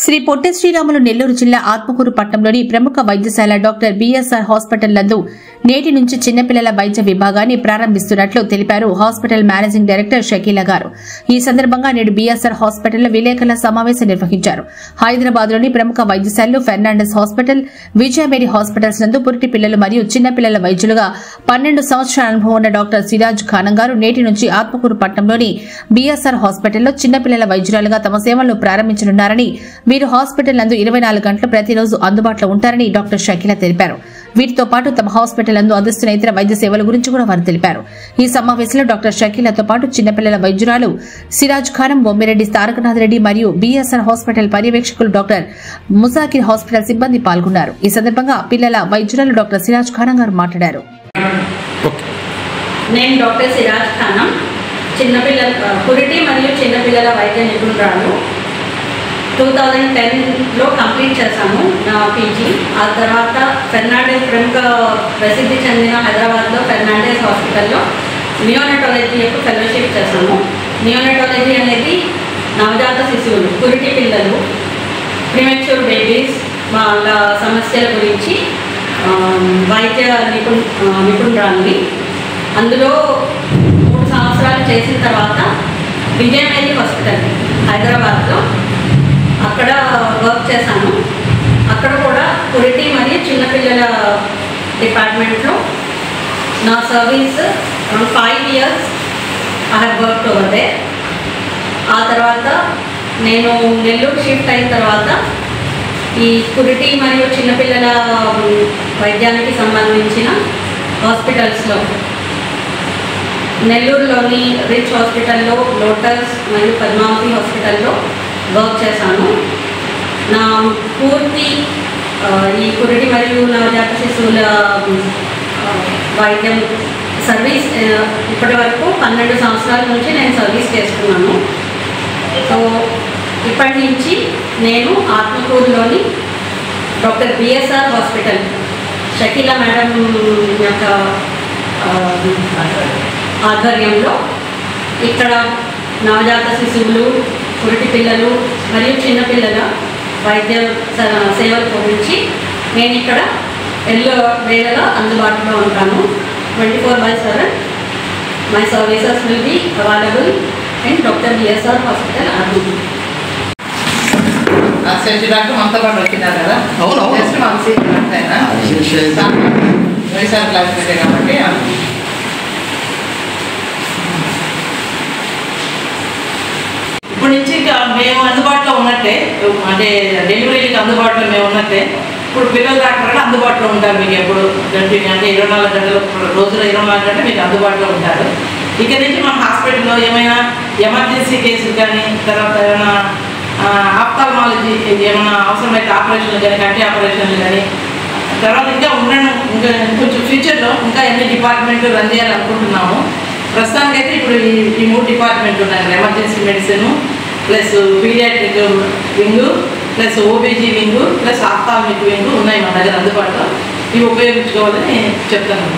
శ్రీ పొట్టి శ్రీరాములు నెల్లూరు జిల్లా ఆత్మకూరు పట్టణంలోని ప్రముఖ వైద్యశాల డాక్టర్ బిఎస్ఆర్ హాస్పిటల్ నందు నేటి నుంచి చిన్నపిల్లల వైద్య విభాగాన్ని ప్రారంభిస్తున్నట్లు తెలిపారు హాస్పిటల్ మేనేజింగ్ డైరెక్టర్ షకీలా గారు. ఈ సందర్భంగా నేడు బిఎస్ఆర్ హాస్పిటల్లో విలేకరుల సమావేశం నిర్వహించారు. హైదరాబాద్లోని ప్రముఖ వైద్యశాలలు ఫెర్నాండెస్ హాస్పిటల్, విజయమేరీ హాస్పిటల్స్ నందు పురిటి పిల్లలు మరియు చిన్నపిల్లల వైద్యులుగా 12 సంవత్సరాల అనుభవం ఉన్న డాక్టర్ సిరాజ్ ఖానం గారు నేటి నుంచి ఆత్మకూరు పట్టణంలోని బిఎస్ఆర్ హాస్పిటల్లో చిన్నపిల్లల వైద్యురాలుగా తమ సేవలను ప్రారంభించనున్నారని, వీరు హాస్పిటల్ నందు 24 గంటలు ప్రతిరోజు అందుబాటులో ఉంటారని డాక్టర్ షకీలా తెలిపారు. వీటితో పాటు తమ హాస్పిటల్ నందు అందిస్తున్న ఇతర వైద్య సేవల గురించి కూడా వారు తెలిపారు. ఈ సమావేశంలో డాక్టర్ షకీలాతో పాటు చిన్నపిల్లల వైద్యురాలు సిరాజ్ ఖానం, బొమ్మిరెడ్డి తారకనాథ్ రెడ్డి మరియు బిఎస్ఆర్ హాస్పిటల్ పర్యవేక్షకులు డాక్టర్ ముజాకిర్ హాస్పిటల్ సిబ్బంది పాల్గొన్నారు. ఈ సందర్భంగా పిల్లల వైద్యురాలు డాక్టర్ సిరాజ్ ఖానం గారు మాట్లాడారు. నేను డాక్టర్ సిరాజ్ ఖానం, చిన్నపిల్లల పురిటి మరియు చిన్నపిల్లల వైద్య నిపుణురాలు. 2010లో కంప్లీట్ చేశాను నా పీజీ. ఆ తర్వాత ఫెర్నాండెస్ ప్రముఖ ప్రసిద్ధి చెందిన హైదరాబాద్లో ఫెర్నాండెస్ హాస్పిటల్లో నియోనటాలజీ యొక్క ఫెలోషిప్ చేశాను. నియోనటాలజీ అనేది నవజాత శిశువులు, పురిటి పిల్లలు, ప్రీమెచ్యూర్ బేబీస్ వాళ్ళ సమస్యల గురించి వైద్య నిపుణురాలని. అందులో 3 సంవత్సరాలు చేసిన తర్వాత విజయమేరీ హాస్పిటల్ హైదరాబాద్లో అక్కడ వర్క్ చేశాను. అక్కడ కూడా పురిటి మరియు చిన్నపిల్లల డిపార్ట్మెంట్లో నా service 5 years I have work over there. ఆ తర్వాత నేను నెల్లూరు షిఫ్ట్ అయిన తర్వాత ఈ పురిటి మరియు చిన్నపిల్లల వైద్యానికి సంబంధించిన హాస్పిటల్స్లో నెల్లూరులోని రిచ్ హాస్పిటల్లో, లోటస్ మరియు పద్మావతి హాస్పిటల్లో వర్క్ చేశాను. నా పూర్తి ఈ పురిటి మరియు నవజాత శిశువుల వైద్యం సర్వీస్ ఇప్పటి వరకు 12 సంవత్సరాల నుంచి నేను సర్వీస్ చేస్తున్నాను. సో ఇప్పటి నుంచి నేను ఆత్మకూరులోని doctor BSR hospital Shakeela madam యొక్క ఆధ్వర్యంలో ఇక్కడ నవజాత శిశువులు, పురిటి పిల్లలు మరియు చిన్నపిల్లల వైద్య సేవల గురించి నేను ఇక్కడ వేళలో అందుబాటులో ఉంటాను. 24/7 my services will be available in doctor BSR hospital Atmakur. Doctor మనతో పాటు వచ్చినారు కదా, జస్ట్ మన సీట్ అంతేనా వైఎస్ఆర్ క్లాస్ పెట్టే కాబట్టి ఇప్పటి నుంచి మేము అందుబాటులో ఉన్నట్టే, అంటే డెలివరీకి అందుబాటులో మేము ఉన్నట్టే ఇప్పుడు పిల్లల డాక్టర్ కూడా అందుబాటులో ఉంటారు. మీకు ఎప్పుడు కంటిన్యూ అంటే 24 గంటలు, రోజులో 24 గంటలు మీకు అందుబాటులో ఉంటారు. ఇక్కడ నుంచి మన హాస్పిటల్లో ఏమైనా ఎమర్జెన్సీ కేసులు కానీ, తర్వాత ఏమైనా ఆప్థాల్మాలజీ ఏమైనా అవసరమైతే ఆపరేషన్లు కానీ, కంటి ఆపరేషన్లు కానీ, తర్వాత ఇంకా కొంచెం ఫ్యూచర్లో ఇంకా ఎన్ని డిపార్ట్మెంట్లు రన్ చేయాలనుకుంటున్నాము. ప్రస్తుతానికైతే ఇప్పుడు ఈ 3 డిపార్ట్మెంట్లు ఉన్నాయి. Emergency medicine plus paediatric wing plus OBG wing plus ophthalmic wing ఉన్నాయి మన దగ్గర అందుబాటులో. ఇవి ఉపయోగించుకోవాలని చెప్తాను.